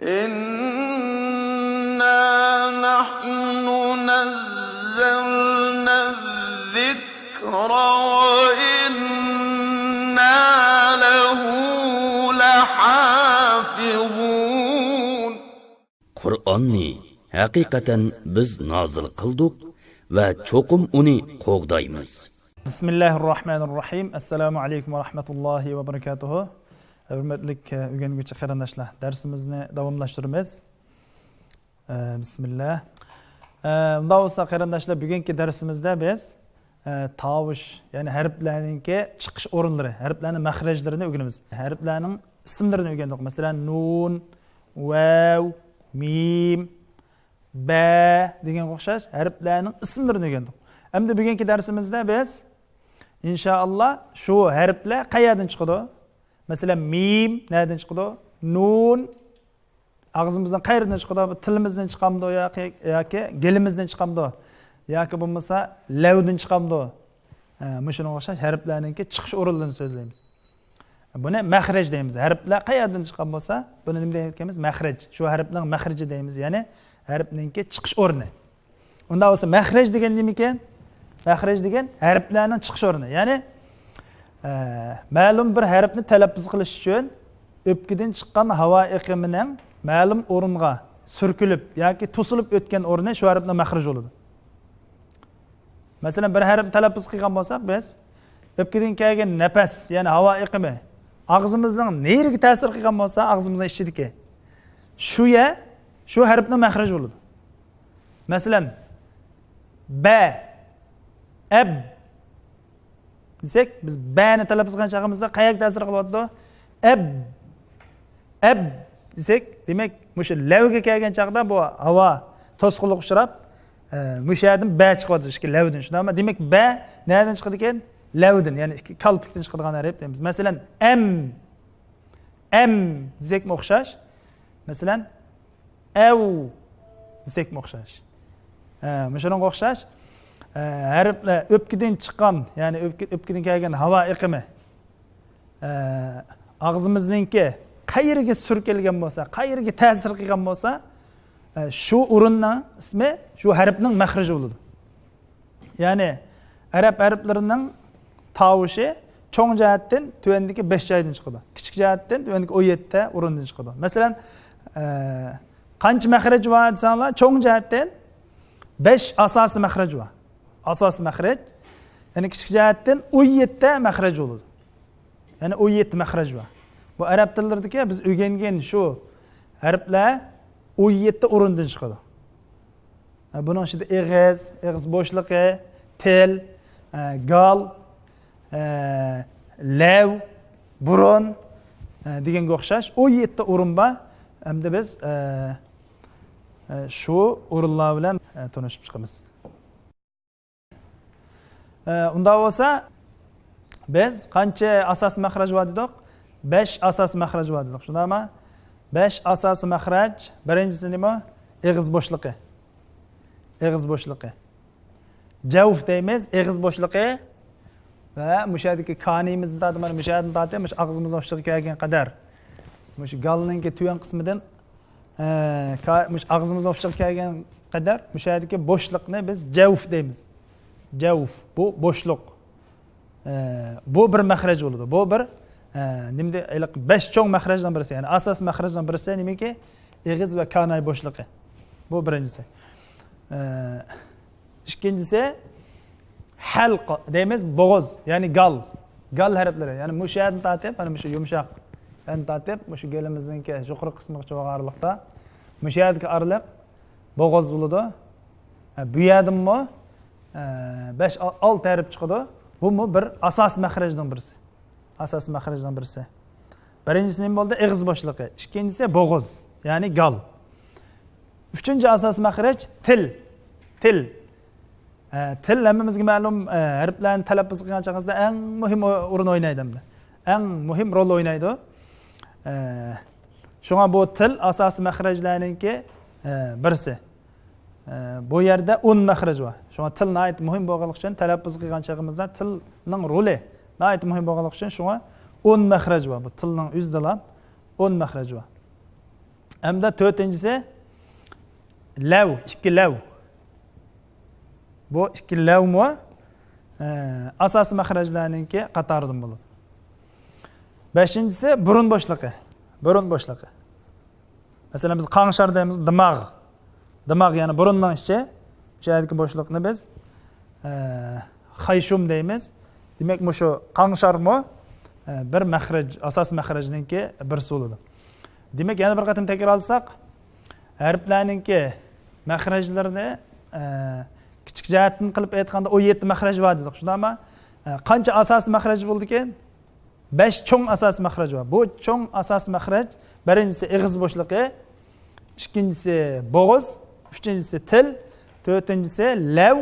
إنا نحن نزلنا الذكر وإنا له لحافظون. Qur'onni haqiqatan biz nozil qildik va cho'qim uni qo'g'daymiz. Bismillahirrahmanirrahim. Assalomu alaykum va rahmatullohi va barakatuh. Hurmatli o'rganuvchi qarindoshlar, darsimizni davomlashtiramiz. Bismillah. Unda bo'lsa qarindoshlar, bugungi darsimizda biz tovush, ya'ni harflarningki chiqish o'rinlari, harflarning maxrajlarini o'rganamiz. Harflarning ismlarini o'rgandik. Masalan, nun, vav, mim, ba degan o'xshash harflarning ismlarini o'rgandik. Endi bugungi darsimizda biz inshaalloh shu harflar qayerdan chiqadi? Masalan, mim nereden chiqadi? Nun og'zimizdan qayerdan chiqadi? Tilimizdan chiqamdi yoki gelimizdan chiqamdi? Yoki bo'lmasa lavdan chiqamdi? Shunga o'xshash harflarningki chiqish o'rinlarini so'zlaymiz. Buni maxraj deymiz. Harflar qayerdan chiqqan bo'lsa, buni nima deyotganmiz? Maxraj. Shu harfning maxraji deymiz, ya'ni harfningki chiqish o'rni. Unda bo'lsa maxraj degan nima ekan? Maxraj degan harflarning chiqish o'rni. Ya'ni ma'lum bir harfni talaffuz qilish uchun o'pkidan chiqqan havo iqimining ma'lum o'ringa surkilib yoki to'silib o'tgan o'rni shu harfning maxraj bo'ladi. Masalan, bir harf talaffuz qilgan bo'lsak, biz o'pkidan kelgan nafas, ya'ni havo iqimi og'zimizning neriga ta'sir qilgan bo'lsa, og'zimizning ichidagi shu harfning maxraj bo'ladi. Masalan, ba, ab desak, biz ba'ni talaffuz qilgan chog'imizda qayerga ta'sir qilyapti? Ab desak, demak, o'sha lavga kelgan chog'da bu havo to'sqinlik uchrab, o'sha yerdan ba chiqadi, ishki lavdan. Shundaymi? Demak, ba nereden chiqadi ekan? Lavdan, ya'ni kalpikdan chiqadigan harf deymiz. Masalan, am desakmi o'xshash? Masalan, av desakmi o'xshash? Shunga o'xshash harflar o'pkidan chiqqan, ya'ni o'pkidan kelgan havo iqimi og'zimizningki qayerga surkilgan bo'lsa, qayerga ta'sir qilgan bo'lsa, shu o'rinning ismi shu harfning maxraji bo'ladi. Ya'ni arab harflarining tovushi cho'ng jihatdan tuvandagi 5 joydan chiqadi. Kichik jihatdan tuvandagi 17 ta o'rindan chiqadi. Masalan, qancha maxraj bor desanglar, cho'ng jihatdan 5 asosiy maxraj bor. Asosiy maxraj, ya'ni kichik jihatdan 17 ta maxraj bo'ladi. Ya'ni 17 maxraj bor. Bu arab tillaridagi biz o'rgangan shu harflar 17 o'rindan chiqadi. Buning ichida ig'iz bo'shlig'i, til, gal, lav, burun deganga o'xshash 17 o'rin bor. Hamda biz shu o'rinlar bilan tanishib chiqamiz. Unda bo'lsa biz qancha asosiy maxraj bor dedik? 5 asosiy maxraj bor dedik. Shundaymi? 5 asosiy maxraj. Birinchisi nima? Ig'iz bo'shlig'i. Ig'iz bo'shlig'i. Javf deymiz, ig'iz bo'shlig'i va mushadagi kanimizni tatib, mana mushadni tatib, mush og'zimizning oshiga kelgan qadar mush galningki tuyan qismidan mush og'zimizning oshiga kelgan qadar mushadagi bo'shliqni biz javf deymiz. Javf bu bo'shliq. Bu bir maxraj bo'ladi. Bu bir nimda 5 cho'ng maxrajdan birisi, ya'ni asos maxrajdan birisi nimaki? Ig'iz va kanay bo'shlig'i. Bu birinchisi. Ikkinchisi halq deymiz, bo'g'iz, ya'ni gal. Gal harflari, ya'ni mushadni tatib, mana shu yumshoq yani tatib, shu gelimizningki yuqori qismigacha bo'lganlikda mushadga araliq bo'g'iz bo'ladi. Bu yerdimmi 5-6 harf chiqadi. Bu bir asos maxrajdan birisi. Asos maxrajdan birisi. Birinchisi nima bo'ldi? Ig'iz bo'shlig'i. Ikkinchisi bo'g'iz, ya'ni gal. Uchinchi asos maxraj til. Til hammamizga ma'lum harflarni talaffuz qilgan chog'imizda eng muhim o'rin o'ynaydi. Eng muhim rol o'ynaydi. Shunga bu til asosiy maxrajlarningki birisi. Bu yerda 10 maxraj bor. Shunga til nihoyat muhim bo'lganligi uchun talaffuz qilgan chog'imizda tilning roli nihoyat muhim bo'lganligi uchun shunga 10 maxraj bor. Bu tilning o'zida 10 maxraj bor. Hamda to'rtinchisi lav, ikki lav. Bu ikki lavmi asosiy mahrajlarninki qatoridan bo'ladi. Beshinchisi burun bo'shlig'i. Burun bo'shlig'i. Masalan biz qanshar deymiz, dimog'. Dimog' ya'ni burunning ichi, o'sha yerdagi bo'shliqni biz xayshum deymiz. Demak, shu qanşarmı bir mahraj, asosiy mahrajninki birisi bo'ladi. Demak, yana bir qatim takrorlasak, harflarninki mahrajlarini kichik jihatdan qilib aytganda 17 mahraj bor dedik. Shundaymi? Qancha asosiy mahraj bo'ldi ekan? 5 cho'ng asosiy mahraj bor. Bu cho'ng asosiy mahraj birinchisi ig'iz bo'shlig'i, ikkinchisi bo'g'iz, uchinchisi til, to'rtinchisi lav,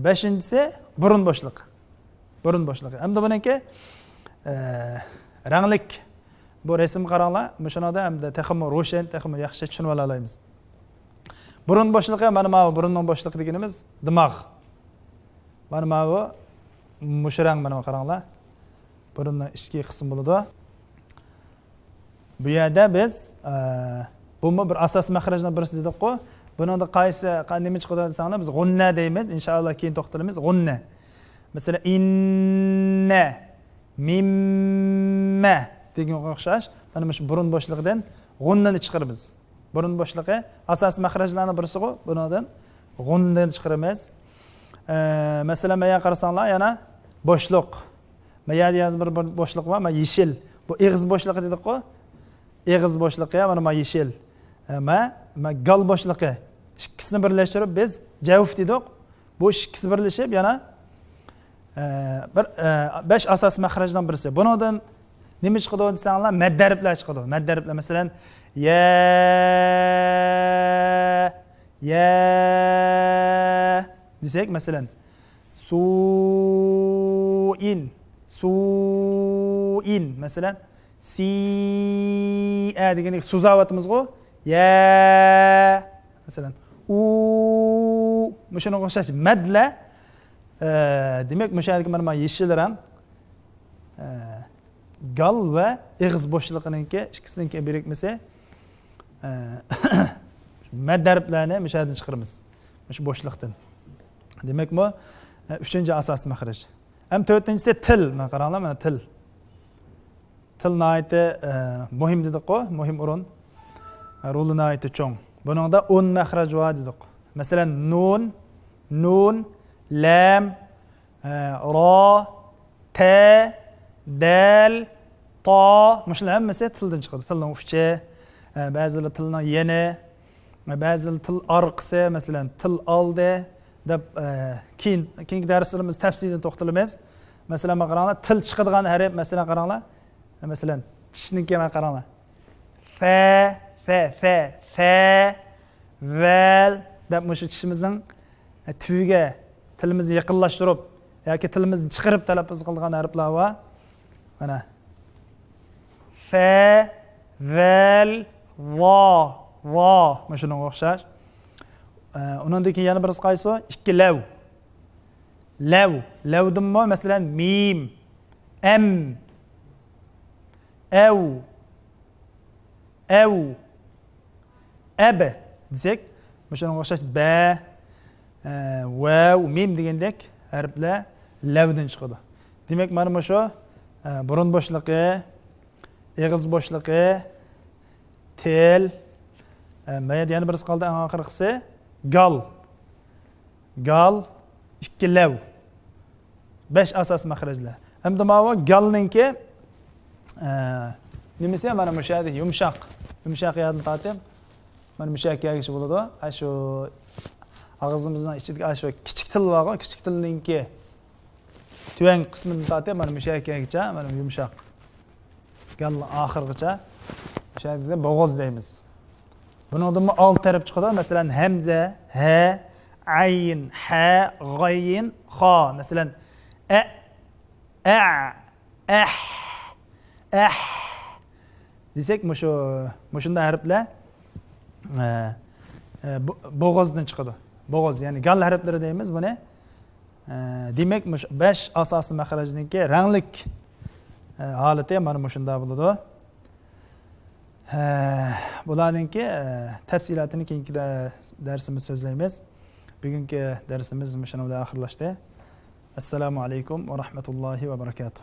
beshinchisi burun bo'shlig'i. Burun bo'shlig'i. Hamda buniki ranglik bu rasm qaranglar, mushunada hamda texmo ro'shan, texmo yaxshi tushunib olamiz. Burun bo'shlig'i mana bu burunning bo'shlig'i deganimiz dimog'. Mana bu mushrang mana qaranglar. Burunning ichki qismi bo'ladi. Bu yerda biz bu bir asosiy mahrajning birisi dedik-ku. Buningda qaysi qanday chiqadi desanglar biz g'unna deymiz. Inshaalloh keyin to'xtalamiz. G'unna. Mesela inna, mimma degan o'xshash. Mana shu burun bo'shlig'idan g'unnani chiqaramiz. Burun bo'shlig'i asosiy mahrajlarning birisi-ku. Bundan g'unnani chiqaramiz. Masalan, men qarasanglar yana bo'shliq. Men yana bir bo'shliq bor, men yeshil. Bu ig'iz bo'shlig'i dedik-ku. Ig'iz bo'shlig'i mana yeshil. Men gal bo'shlig'i. Ikkisini birlashtirib biz javf dedik. Bu ikkisi birlashib yana bir 5 asosiy mahrajdan birisi. Bundan nima chiqadi desanglar, maddariblar chiqadi. Maddariblar masalan ya desak masalan suin masalan si degandek so'zavatimiz-ku ya masalan shunga o'xshash madla. Demek müşahede mana yeshil ham gal va ig'iz bo'shlig'ininki ikkisininki birikmasa maddariblarni müşahede chiqaramiz. Shu bo'shliqdan. Demak, bu 3-chi asosiy mahraj. Ham 4-tinchisi til. Mana qaranglar, mana til. Til nihoyatda muhim dedik-ku, muhim o'rin. Roli nihoyatda cho'ng. Buningda 10 mahraj bor dedik. Masalan, nun, lam, ra, ta, dal, ta. Mushlar hammasi tildan chiqadi. Tilning uchi, ba'zilar tilning yeni, ba'zilar til orqasi, masalan, til oldi deb keyingi darslarimiz tafsildan to'xtalamiz. Masalan, qaranglar, til chiqadigan harf, masalan, qaranglar. Masalan, tishniki qaranglar. Fa, val deb shu tishimizning tuyiga tilimizni yaqinlashtirib yoki tilimizni chiqarib talaffuz qilgan harflar bor. Mana fa, val, va shunga o'xshash. Undan keyin yana birisi qaysi? Ikki lav. Lavdimmi masalan mim, am, av, ab desak, shunga o'xshash ba, vav, mim degandek harflar lavdan chiqadi. Demak, mana shu burun bo'shlig'i, ig'iz bo'shlig'i, til, yana birisi qoldi, eng oxirgisi gal, ikki lav. 5 asosiy mahrajlar. Hamda mana galninki nimasi mana shu yerda yumshoq yerni tortib, mana shu yerga bo'ladi. Shu og'zimizning ichidagi shu kichik til bor, kichik tilninki tuvan qismini tortib, mana shu yergacha, mana yumshoq. Gal oxirgacha shu yerda bo'g'iz deymiz. Buningdan 6 taraf chiqadi. Masalan, hamza, ha, ayn, ha, g'ayn, xa. Masalan, desak, shunday harflar bo'g'izdan chiqadi. Bo'g'iz, ya'ni gal harflari deymiz buni. Demak, 5 asosiy mahrajninki ranglik holati mana shunday bo'ladi. Bularninki tafsilotini keyingi darsimiz so'zlaymiz. Bugungi darsimiz mana shunday oxirlashdi. Assalomu alaykum va rahmatullohi va barakatuh.